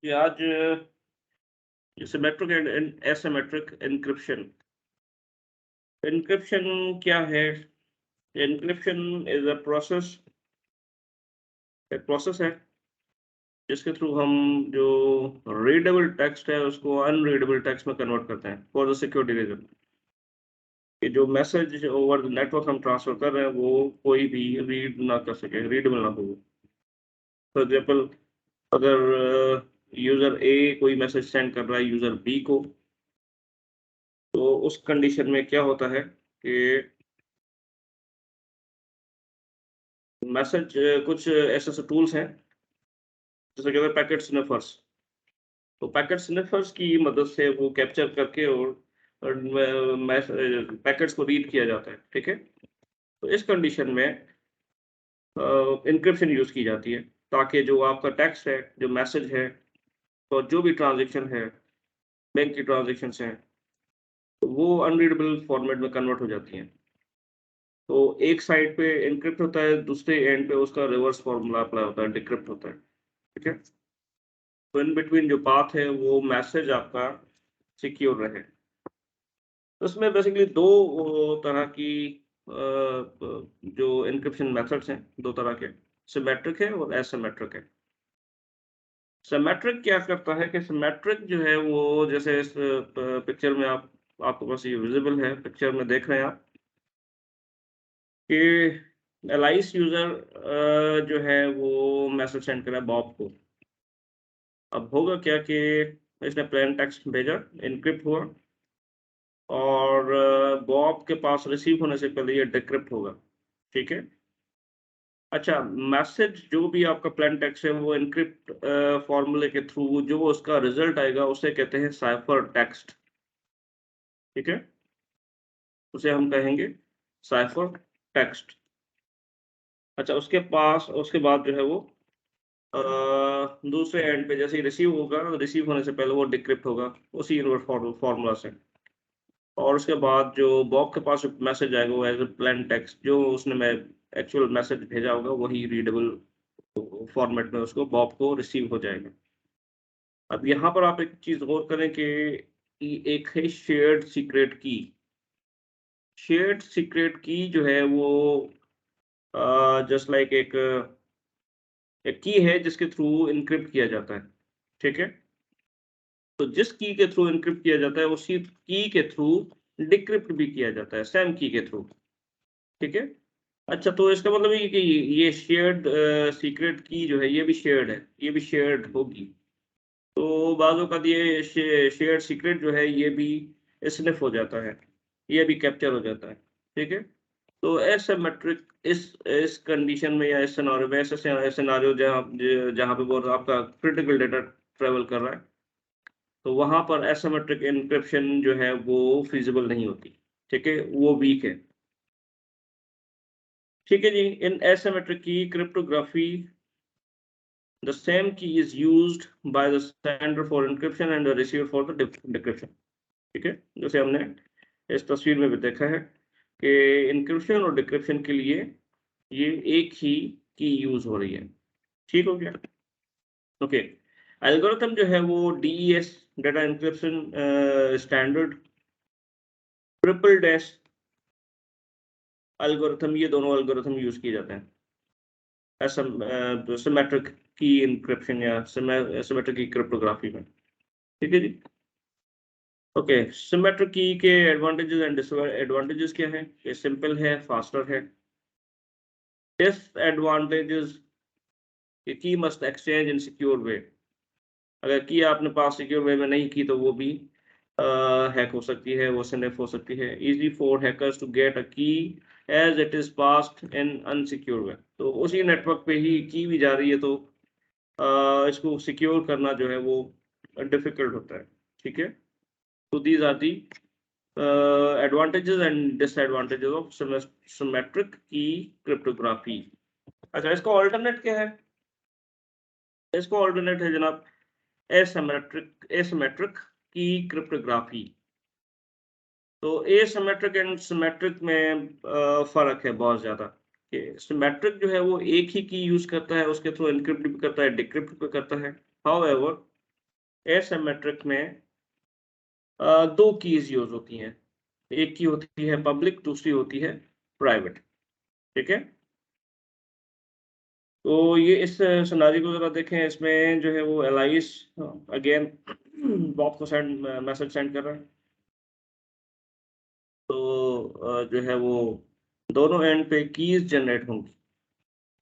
कि आज symmetric and asymmetric encryption. Encryption क्या है? एन्क्रिप्शन इज एक प्रोसेस है जिसके थ्रू हम जो रीडेबल टेक्स्ट है उसको अनरीडेबल टेक्स्ट में कन्वर्ट करते हैं फॉर द सिक्योरिटी रीजन। कि जो मैसेज ओवर द नेटवर्क हम ट्रांसफर कर रहे हैं वो कोई भी रीड ना कर सके, रीडेबल ना हो। फॉर एग्जाम्पल, अगर यूजर ए कोई मैसेज सेंड कर रहा है यूजर बी को, तो उस कंडीशन में क्या होता है कि मैसेज कुछ ऐसे टूल्स हैं जैसे कहते हैं पैकेट स्निफर्स। तो पैकेट स्निफर्स की मदद से वो कैप्चर करके और पैकेट्स को रीड किया जाता है। ठीक है, तो इस कंडीशन में इंक्रिप्शन यूज की जाती है ताकि जो आपका टेक्स्ट है, जो मैसेज है और जो भी ट्रांजेक्शन है, बैंक की ट्रांजेक्शन हैं, तो वो अनरीडेबल फॉर्मेट में कन्वर्ट हो जाती हैं। तो एक साइड पे एन्क्रिप्ट होता है, दूसरे एंड पे उसका रिवर्स फॉर्मूला अप्लाई होता है, डिक्रिप्ट होता है। ठीक है, तो इन बिटवीन जो पाथ है वो मैसेज आपका सिक्योर रहे। तो इसमें बेसिकली दो तरह की जो एन्क्रिप्शन मेथड्स हैं, दो तरह के, सिमेट्रिक है और एसिमेट्रिक है। सिमेट्रिक क्या करता है कि सिमेट्रिक जो है वो जैसे इस पिक्चर में आपके पास ये विजिबल है, पिक्चर में देख रहे हैं आप कि एलाइस यूजर जो है वो मैसेज सेंड करा बॉब को। अब होगा क्या कि इसने प्लेन टेक्स्ट भेजा, एन्क्रिप्ट हुआ और बॉब के पास रिसीव होने से पहले ये डिक्रिप्ट होगा। ठीक है, अच्छा, मैसेज जो भी आपका प्लेन टेक्स्ट है वो एन्क्रिप्ट फॉर्मूले के थ्रू जो उसका रिजल्ट आएगा उसे कहते हैं साइफर टेक्स्ट। ठीक है, उसे हम कहेंगे साइफर टेक्स्ट। अच्छा, उसके बाद जो है वो दूसरे एंड पे जैसे ही रिसीव होगा, रिसीव होने से पहले वो डिक्रिप्ट होगा उसी इनवर्ट फॉर्मूला से। और उसके बाद जो बॉब के पास मैसेज आएगा वो एज ए प्लेन टेक्स्ट, जो उसने मैं एक्चुअल मैसेज भेजा होगा वही रीडेबल फॉर्मेट में उसको बॉब को रिसीव हो जाएगा। अब यहाँ पर आप एक चीज गौर करें कि एक है शेयर्ड सीक्रेट की। शेयर्ड सीक्रेट की जो है वो जस्ट लाइक एक की है जिसके थ्रू इनक्रिप्ट किया जाता है। ठीक है, तो जिस की के थ्रू एन्क्रिप्ट किया जाता है उसी की के थ्रू डिक्रिप्ट भी किया जाता है, सेम की के थ्रू। ठीक है, अच्छा, तो इसका मतलब ये कि ये शेयर्ड सीक्रेट की जो है ये भी शेयर्ड है, ये भी शेयर्ड होगी। तो बाज़ औक़ात ये शेयर्ड सीक्रेट जो है ये भी स्निफ़ हो जाता है, ये भी कैप्चर हो जाता है। ठीक है, तो एसिमेट्रिक इस कंडीशन में या इस सिनेरियो में, ऐसे सिनेरियो जहाँ पे वो आपका क्रिटिकल डेटा ट्रैवल कर रहा है, तो वहाँ पर एसिमेट्रिक एन्क्रिप्शन जो है वो फ़ीज़िबल नहीं होती। ठीक है, वो वीक है। ठीक है जी, in asymmetric key cryptography the same key is used by the sender for encryption and the receiver for the decryption. ठीक है, जैसे हमने इस तस्वीर में भी देखा है कि एन्क्रिप्शन और डिक्रिप्शन के लिए ये एक ही की यूज़ हो रही है। ठीक हो गया? ओके, एल्गोरिथम जो है वो DES, data encryption standard, triple dash algorithm, ये दोनों एल्गोरिथम यूज़ किए जाते हैं सिमेट्रिक की एन्क्रिप्शन या सिमेट्रिक की क्रिप्टोग्राफी में। ठीक है जी? ओके, सिमेट्रिक की के एडवांटेजेस एंड डिसएडवांटेजेस क्या हैं? ये सिंपल है, फास्टर है। डिसएडवांटेजेस, ये की मस्ट एक्सचेंज इन सिक्योर वे। अगर की आपने पास सिक्योर वे में नहीं की तो वो भी हैक हो सकती है, वो स्निफ हो सकती है। Easy for hackers to get a key as it is passed in unsecure way. तो उसी नेटवर्क पे ही की भी जा रही है तो इसको सिक्योर करना जो है वो डिफ़िकल्ट होता है। ठीक है? तो these are the advantages and disadvantages of symmetric key cryptography. अच्छा, इसका अल्टरनेट क्या है? इसका अल्टरनेट है जनाब एसिमेट्रिक की क्रिप्टोग्राफी। तो एसिमेट्रिक एंड सिमेट्रिक में फ़र्क है बहुत ज़्यादा। कि सिमेट्रिक जो है वो एक ही की यूज़ करता है, उसके थ्रू एन्क्रिप्ट भी करता है, डिक्रिप्ट भी करता है। हाउएवर एसिमेट्रिक में दो कीज यूज होती हैं। एक की होती है पब्लिक, दूसरी होती है प्राइवेट। ठीक है, तो ये इस सिनारी को जरा देखें। इसमें जो है वो एलाइस अगेन बॉब को मैसेज सेंड कर रहा है। तो जो है वो दोनों एंड पे कीज जनरेट होंगी,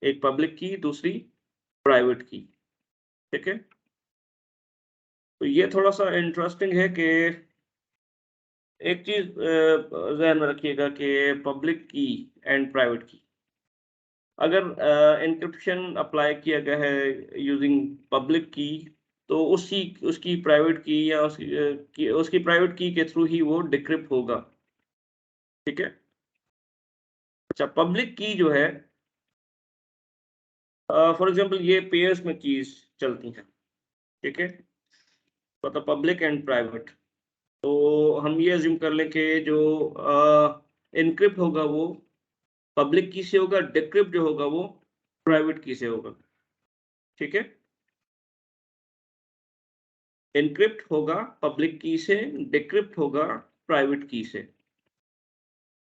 एक पब्लिक की, दूसरी प्राइवेट की। ठीक है, तो ये थोड़ा सा इंटरेस्टिंग है कि एक चीज ध्यान में रखिएगा कि पब्लिक की एंड प्राइवेट की, अगर एन्क्रिप्शन अप्लाई किया गया है यूजिंग पब्लिक की, तो उसकी प्राइवेट की या उसकी प्राइवेट की के थ्रू ही वो डिक्रिप्ट होगा। ठीक है, अच्छा पब्लिक की जो है, फॉर एग्जांपल ये पेयर्स में कीज चलती हैं। ठीक है, मतलब पब्लिक एंड प्राइवेट। तो हम ये अज्यूम कर लें कि जो इनक्रिप्ट होगा वो पब्लिक की से होगा, डिक्रिप्ट जो होगा वो प्राइवेट की से होगा। ठीक है, इनक्रिप्ट होगा पब्लिक की से, डिक्रिप्ट होगा प्राइवेट की से।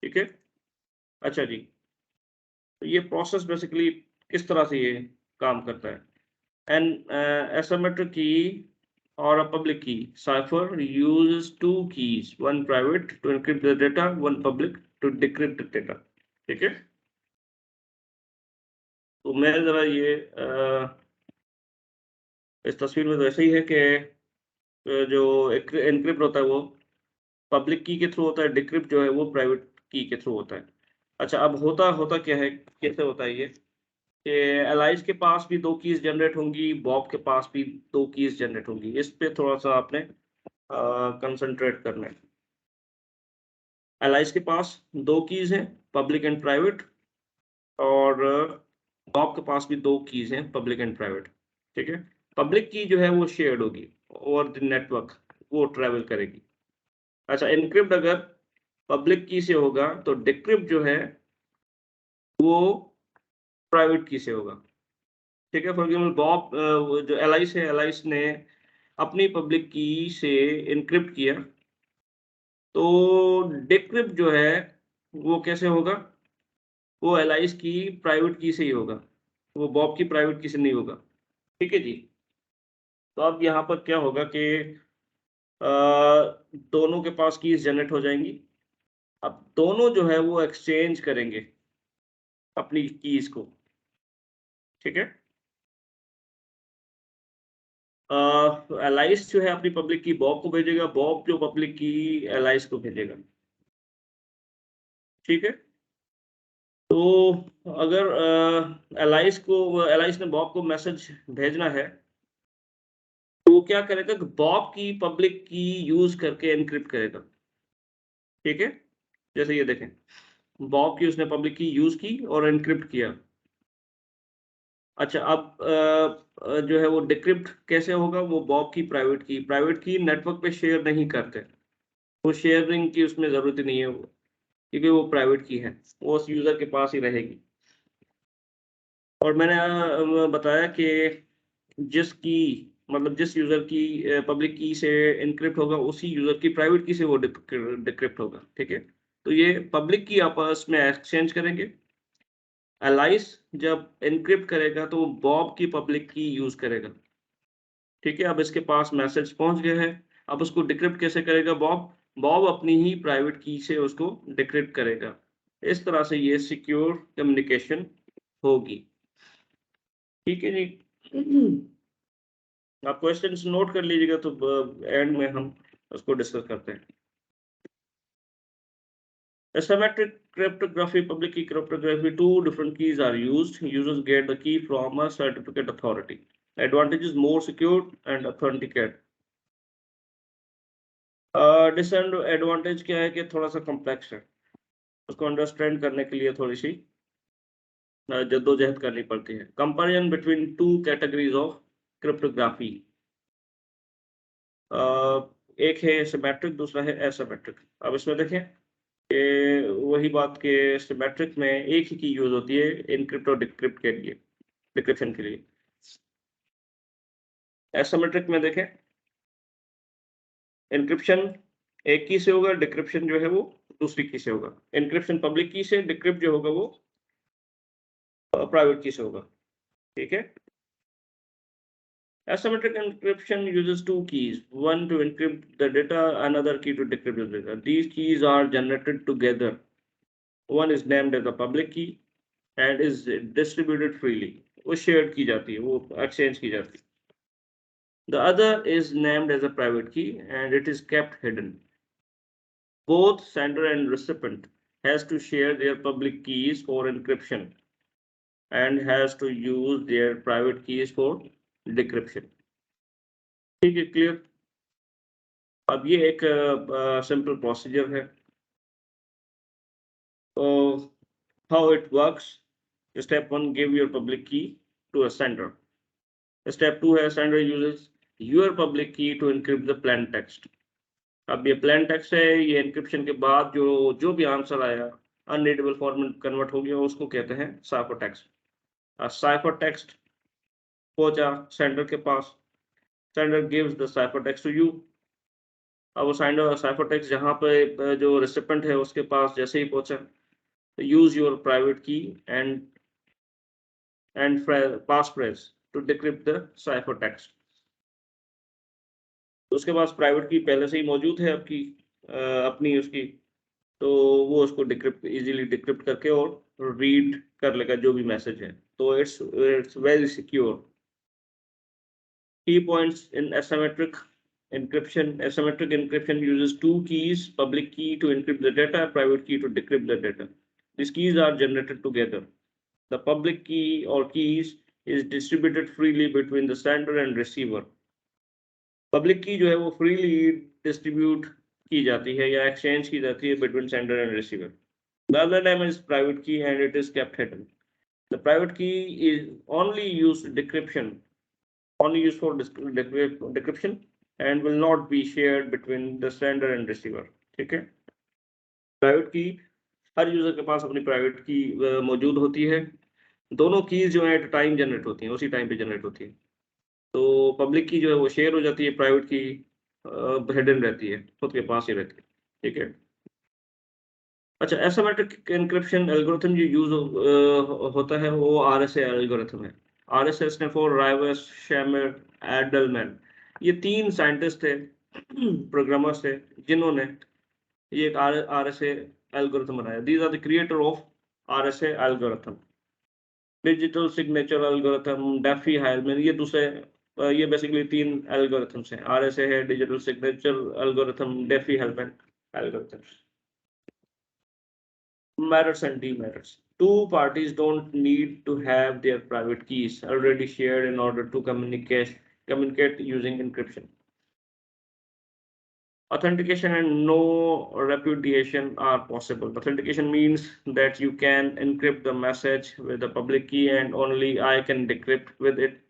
ठीक है, अच्छा जी, तो ये प्रोसेस बेसिकली किस तरह से ये काम करता है। एन एसिमेट्रिक की or a public key cipher uses two keys, one private to encrypt the data, one public to decrypt the data। ठीक है, तो मैं जरा ये इस तस्वीर में तो ऐसे ही है कि जो एनक्रिप्ट होता है वो पब्लिक की के थ्रू होता है, डिक्रिप्ट जो है वो प्राइवेट की के थ्रू होता है। अच्छा, अब होता होता क्या है, कैसे होता है ये कि एलाइज के पास भी दो कीज जनरेट होंगी, बॉब के पास भी दो कीज जनरेट होंगी। इस पे थोड़ा सा आपने कंसंट्रेट करना है। एलाइज के पास दो कीज हैं, पब्लिक एंड प्राइवेट, और बॉब के पास भी दो कीज हैं, पब्लिक एंड प्राइवेट। ठीक है, पब्लिक की जो है वो शेयर्ड होगी ओवर द नेटवर्क, वो ट्रेवल करेगी। अच्छा, इनक्रिप्ट अगर पब्लिक की से होगा तो डिक्रिप्ट जो है वो प्राइवेट की से होगा। ठीक है, फॉर एग्जाम्पल बॉब जो एलाइस है, एलाइस ने अपनी पब्लिक की से इनक्रिप्ट किया, तो डिक्रिप्ट जो है वो कैसे होगा, वो एलाइस की प्राइवेट की से ही होगा, वो बॉब की प्राइवेट की से नहीं होगा। ठीक है जी, तो अब यहाँ पर क्या होगा कि अ, दोनों के पास कीज जनरेट हो जाएंगी। अब दोनों जो है वो एक्सचेंज करेंगे अपनी कीज को। ठीक है, एलाइस जो है अपनी पब्लिक की बॉब को भेजेगा, बॉब जो पब्लिक की एलाइस को भेजेगा। ठीक है, तो अगर एलाइस ने बॉब को मैसेज भेजना है, तो वो क्या करेगा कि बॉब की पब्लिक की यूज करके एनक्रिप्ट करेगा। ठीक है, जैसे ये देखें, बॉब की उसने पब्लिक की यूज की और एनक्रिप्ट किया। अच्छा, अब जो है वो डिक्रिप्ट कैसे होगा, वो बॉब की प्राइवेट की नेटवर्क पे शेयर नहीं करते, वो शेयरिंग की उसमें जरूरत ही नहीं है वो, क्योंकि वो प्राइवेट की है, वो उस यूजर के पास ही रहेगी। और मैंने बताया कि जिसकी मतलब जिस यूजर की पब्लिक की से इनक्रिप्ट होगा, उसी यूजर की प्राइवेट की से वो डिक्रिप्ट होगा। ठीक है, तो ये पब्लिक की आपस में एक्सचेंज करेंगे। एलाइस जब इनक्रिप्ट करेगा तो बॉब की पब्लिक की यूज करेगा। ठीक है, अब इसके पास मैसेज पहुंच गया है, अब उसको डिक्रिप्ट कैसे करेगा बॉब, बॉब अपनी ही प्राइवेट की से उसको डिक्रिप्ट करेगा। इस तरह से ये सिक्योर कम्युनिकेशन होगी। ठीक है जी, आप क्वेश्चंस नोट कर लीजिएगा, तो एंड में हम उसको डिस्कस करते हैं। Asymmetric cryptography, public key cryptography, two different keys are used. Users get the key from a certificate authority. Advantage is more secure and authenticate. Disadvantage क्या है कि थोड़ा सा कॉम्प्लेक्स है, उसको अंडरस्टैंड करने के लिए थोड़ी सी जद्दोजहद करनी पड़ती है। Comparison between two categories of cryptography, एक है सिमेट्रिक, दूसरा है एसिमेट्रिक। अब इसमें देखें कि वही बात के सिमेट्रिक में एक ही की यूज होती है इनक्रिप्ट और डिक्रिप्ट के लिए, डिक्रिप्शन के लिए। एसिमेट्रिक में देखें एनक्रिप्शन एक की से होगा, डिक्रिप्शन जो है वो दूसरी की से होगा। एनक्रिप्शन पब्लिक की से, डिक्रिप्ट जो होगा वो प्राइवेट की से होगा। ठीक है। Asymmetric encryption uses two keys, one to encrypt the data, another key to decrypt the data. These keys are generated together. One is named as a public key and is distributed freely. वो shared की जाती है, वो exchange की जाती है। The other is named as a private key and it is kept hidden. Both sender and recipient has to share their public keys for encryption and has to use their private keys for decryption. ठीक है, clear? अब ये एक simple procedure है। तो how it works, step 1 give your public key to a sender. Step 2 है sender uses your public key to encrypt the plain text. अब ये प्लेन टेक्स्ट है, ये एनक्रिप्शन के बाद जो भी आंसर आया अनरीडेबल फॉर्म में कन्वर्ट हो गया, उसको कहते हैं साइफर टेक्स्ट। साइफर टेक्स्ट पहुंचा सेंडर के पास, sender gives the cipher text to you. अब वो साइफर टेक्स्ट जहाँ पे जो रेसिपेंट है उसके पास जैसे ही पहुंचा, use your private key and passphrase to decrypt the ciphertext। तो उसके पास प्राइवेट की पहले से ही मौजूद है आपकी अपनी उसकी, तो वो उसको डिक्रिप्ट इजीली डिक्रिप्ट करके और रीड कर लेगा जो भी मैसेज है। तो it's very secure. Key points in asymmetric encryption. Asymmetric encryption uses two keys, public key to encrypt the data, private key to decrypt the data. These keys are generated together. The public key or keys is distributed freely between the sender and receiver. Public key जो है वो freely distribute की जाती है या exchange की जाती है between sender and receiver. The other name is private key and it is kept hidden. The private key is only used decryption, only used for decryption and will not be shared between the sender and receiver. ठीक है? Private key हर user के पास अपनी private की मौजूद होती है। दोनों keys जो है एट टाइम जनरेट होती हैं, उसी टाइम पे जनरेट होती है। तो पब्लिक की जो है वो शेयर हो जाती है, प्राइवेट की हिडन रहती है, खुद के पास ही रहती है। ठीक है। अच्छा, एसिमेट्रिक एन्क्रिप्शन एल्गोरिथम जो यूज होता है वो आरएसए एल्गोरिथम है। RSA stand for Rivest Shamir Adleman. ये तीन साइंटिस्ट थे प्रोग्रामर्स थे जिन्होंने ये एक आरएसए एल्गोरिथम बनाया। These are the creator of RSA algorithm. Digital signature algorithm, Diffie Hellman, ये दूसरे ये बेसिकली तीन एल्गोरिथम्स हैं। आरएसए है, digital signature algorithm, Diffie Hellman algorithms. Merits and demerits. Two parties don't need to have their private keys already shared in order to communicate using encryption. Authentication and no repudiation are possible. Authentication means that you can encrypt the message with a public key and only I can decrypt with it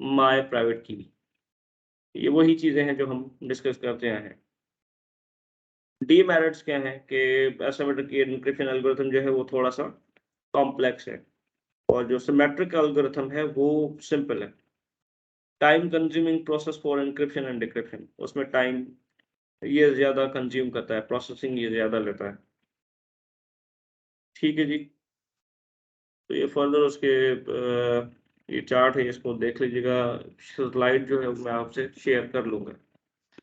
my private key. ये वही चीजें हैं जो हम discuss करते हैं। Demerits क्या है कि एसिमेट्रिक एन्क्रिप्शन एल्गोरिथम जो है वो थोड़ा सा कॉम्प्लेक्स है और जो सिमेट्रिक एल्गोरिथम है वो सिंपल है। Time consuming process for encryption and decryption, उसमें टाइम ये ज्यादा कंज्यूम करता है, प्रोसेसिंग ये ज्यादा लेता है। ठीक है जी। तो ये फर्दर उसके ये चार्ट है, इसको देख लीजिएगा। स्लाइड जो है मैं आपसे शेयर कर लूंगा।